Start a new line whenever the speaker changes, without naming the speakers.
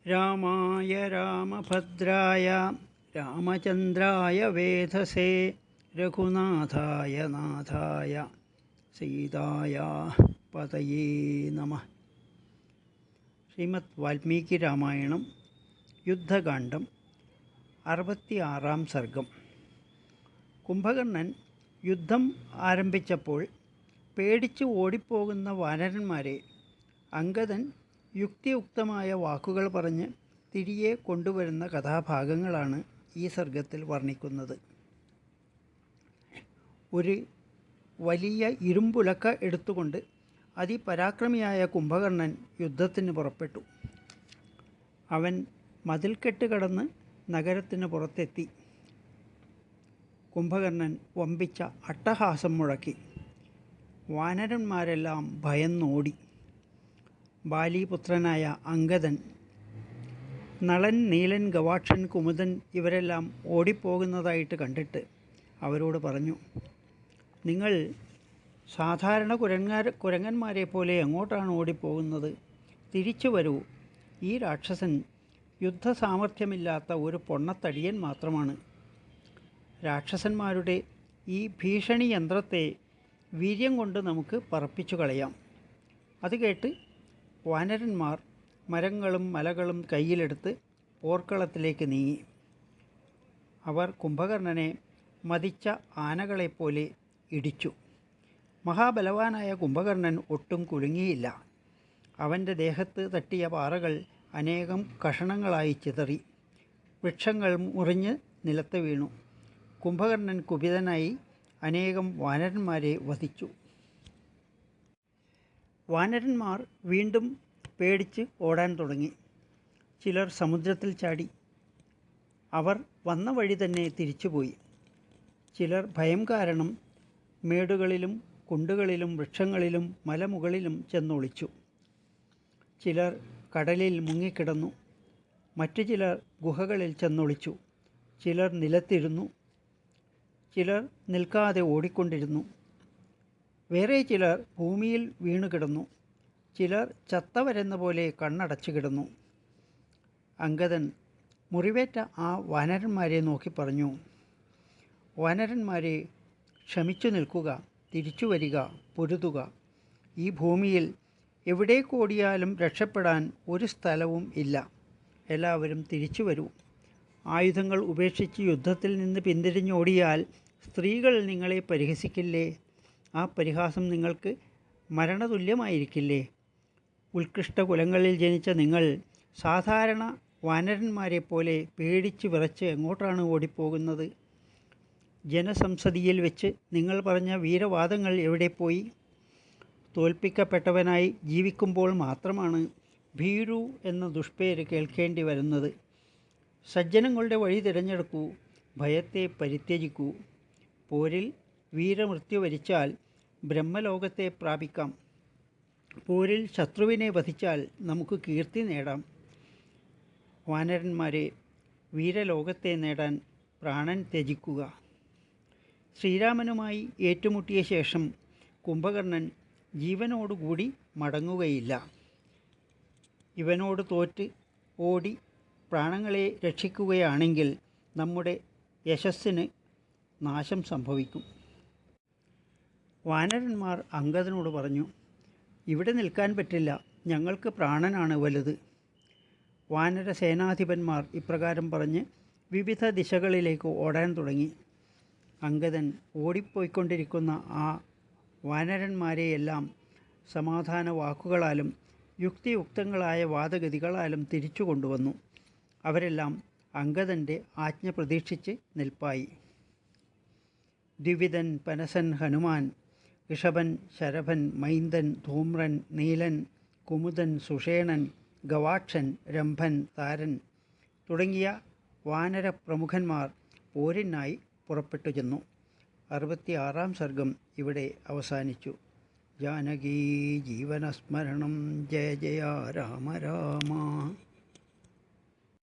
രാമായ രാമഭദ്രായ രാമചന്ദ്രായ വേധസേ രഘുനാഥായ നാഥായ സീതായ പതയേ നമഃ. ശ്രീമദ് വാൽമീകി രാമായണം യുദ്ധകാന്ഡം 66-ാം സർഗം. കുംഭകർണൻ യുദ്ധം ആരംഭിച്ചപ്പോൾ പേടിച്ച് ഓടിപ്പോകുന്ന വാനരന്മാരെ അംഗദൻ യുക്തിയുക്തമായ വാക്കുകൾ പറഞ്ഞ് തിരികെ കൊണ്ടുവരുന്ന കഥാഭാഗങ്ങളാണ് ഈ സർഗത്തിൽ വർണ്ണിക്കുന്നത്. ഒരു വലിയ ഇരുമ്പുലക്ക എടുത്തുകൊണ്ട് അതിപരാക്രമിയായ കുംഭകർണൻ യുദ്ധത്തിന് പുറപ്പെട്ടു. അവൻ മതിൽക്കെട്ട് കടന്ന് നഗരത്തിന് പുറത്തെത്തി. കുംഭകർണൻ വമ്പിച്ച അട്ടഹാസം മുഴക്കി. വാനരന്മാരെല്ലാം ഭയന്നോടി. ബാലിപുത്രനായ അംഗദൻ, നളൻ, നീലൻ, ഗവാക്ഷൻ, കുമുദൻ ഇവരെല്ലാം ഓടിപ്പോകുന്നതായിട്ട് കണ്ടിട്ട് അവരോട് പറഞ്ഞു, നിങ്ങൾ സാധാരണ കുരങ്ങന്മാരെ പോലെ എങ്ങോട്ടാണ് ഓടിപ്പോകുന്നത്? തിരിച്ചു വരൂ. ഈ രാക്ഷസൻ യുദ്ധസാമർഥ്യമില്ലാത്ത ഒരു പൊണ്ണത്തടിയൻ മാത്രമാണ്. രാക്ഷസന്മാരുടെ ഈ ഭീഷണി യന്ത്രത്തെ വീര്യം കൊണ്ട് നമുക്ക് പറപ്പിച്ചു കളയാം. അത് കേട്ട് വാനരന്മാർ മരങ്ങളും മലകളും കയ്യിലെടുത്ത് പോർക്കളത്തിലേക്ക് നീങ്ങി. അവർ കുംഭകർണനെ മതിച്ച ആനകളെപ്പോലെ ഇടിച്ചു. മഹാബലവാനായ കുംഭകർണൻ ഒട്ടും കുലുങ്ങിയില്ല. അവൻ്റെ ദേഹത്ത് തട്ടിയ പാറകൾ അനേകം കഷണങ്ങളായി ചിതറി. വൃക്ഷങ്ങൾ മുറിഞ്ഞ് നിലത്ത് വീണു. കുംഭകർണൻ കുപിതനായി അനേകം വാനരന്മാരെ വധിച്ചു. വാനരന്മാർ വീണ്ടും പേടിച്ച് ഓടാൻ തുടങ്ങി. ചിലർ സമുദ്രത്തിൽ ചാടി. അവർ വന്ന വഴി തന്നെ തിരിച്ചുപോയി. ചിലർ ഭയം കാരണം മേടുകളിലും കുണ്ടുകളിലും വൃക്ഷങ്ങളിലും മലമുകളിലും ചെന്നൊളിച്ചു. ചിലർ കടലിൽ മുങ്ങിക്കിടന്നു. മറ്റു ചിലർ ഗുഹകളിൽ ചെന്നൊളിച്ചു. ചിലർ നിലത്തിരുന്നു. ചിലർ നിൽക്കാതെ ഓടിക്കൊണ്ടിരുന്നു. വേറെ ചിലർ ഭൂമിയിൽ വീണുകിടന്നു. ചിലർ ചത്തവരെന്ന പോലെ കണ്ണടച്ചു കിടന്നു. അംഗദൻ മുറിവേറ്റ ആ വാനരന്മാരെ നോക്കി പറഞ്ഞു, വാനരന്മാരെ, ക്ഷമിച്ചു നിൽക്കുക, തിരിച്ചു വരിക, പൊരുതുക. ഈ ഭൂമിയിൽ എവിടേക്കോടിയാലും രക്ഷപ്പെടാൻ ഒരു സ്ഥലവും ഇല്ല. എല്ലാവരും തിരിച്ചു വരൂ. ആയുധങ്ങൾ ഉപേക്ഷിച്ച് യുദ്ധത്തിൽ നിന്ന് പിന്തിരിഞ്ഞോടിയാൽ സ്ത്രീകൾ നിങ്ങളെ പരിഹസിക്കില്ലേ? ആ പരിഹാസം നിങ്ങൾക്ക് മരണതുല്യമായിരിക്കില്ലേ? ഉത്കൃഷ്ട കുലങ്ങളിൽ ജനിച്ച നിങ്ങൾ സാധാരണ വാനരന്മാരെ പോലെ പേടിച്ച് വിറച്ച് എങ്ങോട്ടാണ് ഓടിപ്പോകുന്നത്? ജനസംസദിയിൽ വെച്ച് നിങ്ങൾ പറഞ്ഞ വീരവാദങ്ങൾ എവിടെ പോയി? തോൽപ്പിക്കപ്പെട്ടവനായി ജീവിക്കുമ്പോൾ മാത്രമാണ് ഭീരു എന്ന ദുഷ്പേര് കേൾക്കേണ്ടി വരുന്നത്. സജ്ജനങ്ങളുടെ വഴി തിരഞ്ഞെടുക്കൂ, ഭയത്തെ പരിത്യജിക്കൂ. പോരിൽ വീരമൃത്യു വരിച്ചാൽ ബ്രഹ്മലോകത്തെ പ്രാപിക്കാം. പോരിൽ ശത്രുവിനെ വധിച്ചാൽ നമുക്ക് കീർത്തി നേടാം. വാനരന്മാരെ, വീരലോകത്തെ നേടാൻ പ്രാണൻ ത്യജിക്കുക. ശ്രീരാമനുമായി ഏറ്റുമുട്ടിയ ശേഷം കുംഭകർണൻ ജീവനോടുകൂടി മടങ്ങുകയില്ല. ഇവനോട് തോറ്റ് ഓടി പ്രാണങ്ങളെ രക്ഷിക്കുകയാണെങ്കിൽ നമ്മുടെ യശസ്സിന് നാശം സംഭവിക്കും. വാനരന്മാർ അംഗദനോട് പറഞ്ഞു, ഇവിടെ നിൽക്കാൻ പറ്റില്ല, ഞങ്ങൾക്ക് പ്രാണനാണ് വലുത്. വാനര സേനാധിപന്മാർ ഇപ്രകാരം പറഞ്ഞ് വിവിധ ദിശകളിലേക്ക് ഓടാൻ തുടങ്ങി. അംഗദൻ ഓടിപ്പോയിക്കൊണ്ടിരിക്കുന്ന ആ വാനരന്മാരെയെല്ലാം സമാധാന വാക്കുകളാലും യുക്തിയുക്തങ്ങളായ വാദഗതികളാലും തിരിച്ചു കൊണ്ടുവന്നു. അവരെല്ലാം അംഗദൻ്റെ ആജ്ഞ പ്രതീക്ഷിച്ച് നിൽപ്പായി. ദ്വിവിധൻ, പനസൻ, ഹനുമാൻ, ഋഷഭൻ, ശരഭൻ, മൈന്ദൻ, ധൂമ്രൻ, നീലൻ, കുമുദൻ, സുഷേണൻ, ഗവാക്ഷൻ, രംഭൻ, താരൻ തുടങ്ങിയ വാനര പ്രമുഖന്മാർ പോരിനായി പുറപ്പെട്ടു ചെന്നു. 66-ാം സർഗം ഇവിടെ അവസാനിച്ചു. ജാനകീ ജീവനസ്മരണം. ജയ ജയ രാമ രാമ.